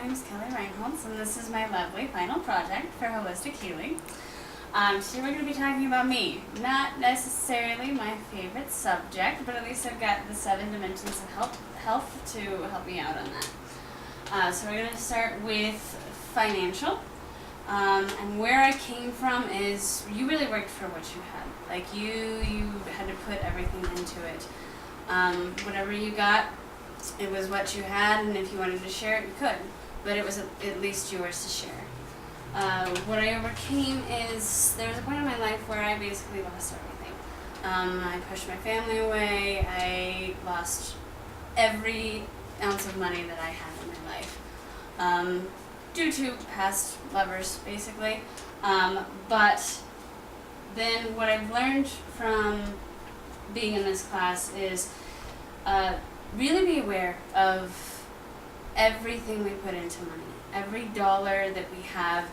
name is Kelly Reinholtz, and this is my lovely final project for Holistic Healing. Today we're going to be talking about me. Not necessarily my favorite subject, but at least I've got the 7 dimensions of health to help me out on that. So we're going to start with financial. And where I came from is you really worked for what you had. Like you had to put everything into it. Whatever you got, it was what you had, and if you wanted to share it, you could. But it was at least yours to share. What I overcame is there was a point in my life where I basically lost everything. I pushed my family away. I lost every ounce of money that I had in my life due to past lovers, basically. But then what I've learned from being in this class is really be aware of everything we put into money. Every dollar that we have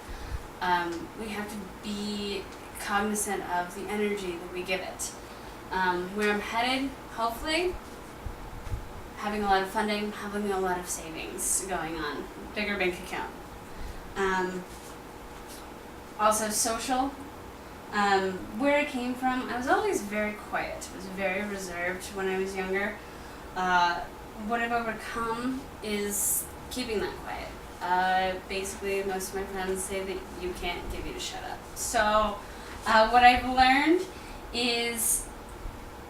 to be cognizant of the energy that we give it. Where I'm headed, hopefully, having a lot of funding, having a lot of savings going on, bigger bank account. Also social. Where I came from, I was always very quiet. I was very reserved when I was younger. What I've overcome is keeping that quiet. Basically, most of my friends say that you can't get me to shut up. So, what I've learned is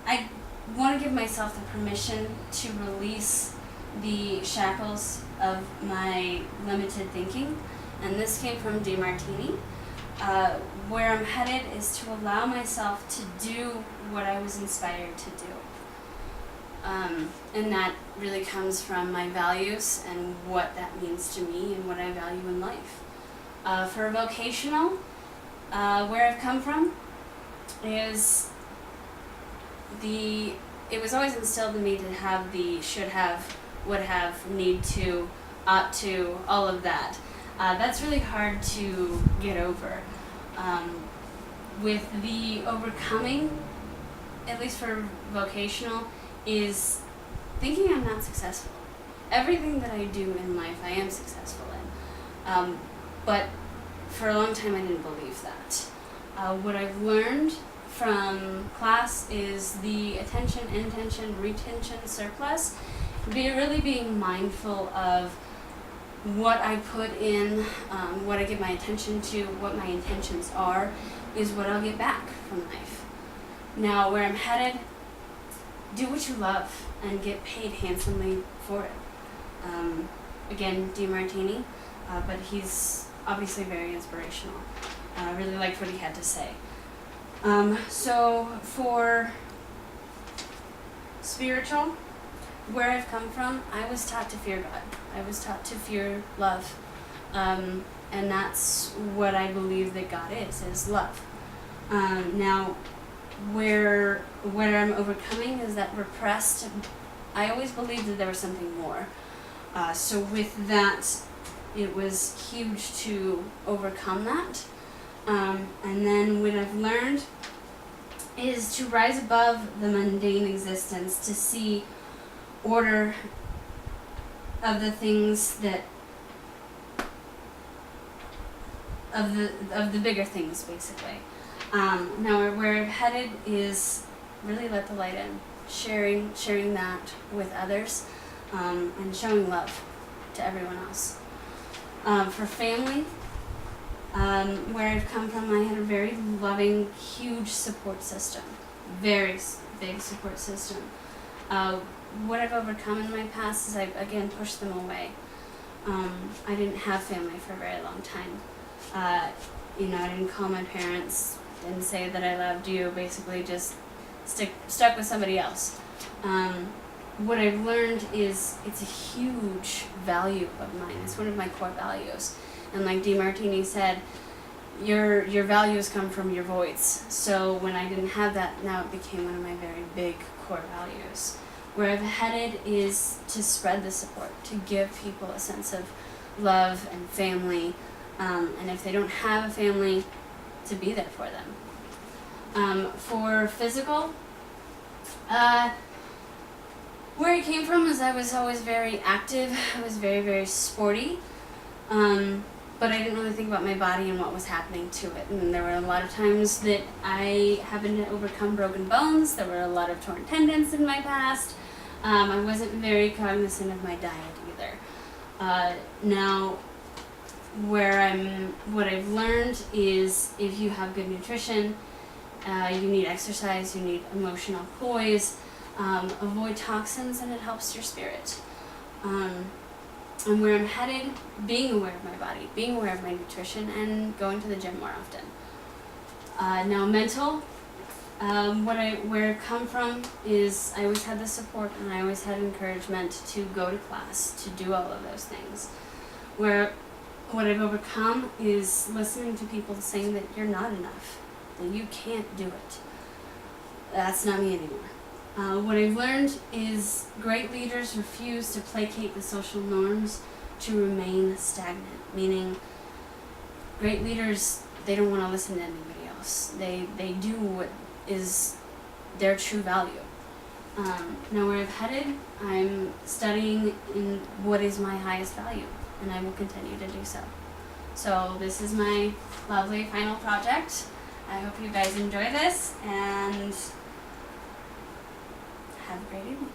I want to give myself the permission to release the shackles of my limited thinking. And this came from DeMartini. Where I'm headed is to allow myself to do what I was inspired to do. And that really comes from my values and what that means to me and what I value in life. For vocational, where I've come from is it was always instilled in me to have the should have, would have, need to, ought to, all of that. That's really hard to get over. With the overcoming, at least for vocational, is thinking I'm not successful. Everything that I do in life, I am successful in. But for a long time, I didn't believe that. What I've learned from class is the attention, intention, retention, surplus. Really being mindful of what I put in, what I give my attention to, what my intentions are, is what I'll get back from life. Now, where I'm headed, do what you love and get paid handsomely for it. Again, DeMartini, but he's obviously very inspirational. I really liked what he had to say. So for spiritual, where I've come from, I was taught to fear God. I was taught to fear love. And that's what I believe that God is love. Now, where I'm overcoming is that repressed, I always believed that there was something more. So with that, it was huge to overcome that. And then what I've learned is to rise above the mundane existence, to see order of the things that of the bigger things, basically. Now where I've headed is really let the light in, sharing that with others, and showing love to everyone else. For family, where I've come from, I had a very loving, huge support system, very big support system. What I've overcome in my past is I've again pushed them away. I didn't have family for a very long time. I didn't call my parents, didn't say that I loved you, basically just stuck with somebody else. What I've learned is it's a huge value of mine. It's one of my core values. And like DeMartini said, your values come from your voids. So when I didn't have that, now it became one of my very big core values. Where I've headed is to spread the support, to give people a sense of love and family, and if they don't have a family, to be there for them. For physical, where I came from is I was always very active. I was very, very sporty. But I didn't really think about my body and what was happening to it. And there were a lot of times that I happened to overcome broken bones. There were a lot of torn tendons in my past. I wasn't very cognizant of my diet either. Now, what I've learned is if you have good nutrition, you need exercise, you need emotional poise, avoid toxins, and it helps your spirit. And where I'm headed, being aware of my body, being aware of my nutrition, and going to the gym more often. Now mental, where I've come from is I always had the support and I always had encouragement to go to class, to do all of those things. Where what I've overcome is listening to people saying that you're not enough, that you can't do it. That's not me anymore. What I've learned is great leaders refuse to placate the social norms to remain stagnant, meaning great leaders, they don't want to listen to anybody else. They do what is their true value. Now where I've headed, I'm studying in what is my highest value, and I will continue to do so. So this is my lovely final project. I hope you guys enjoy this, and have a great evening.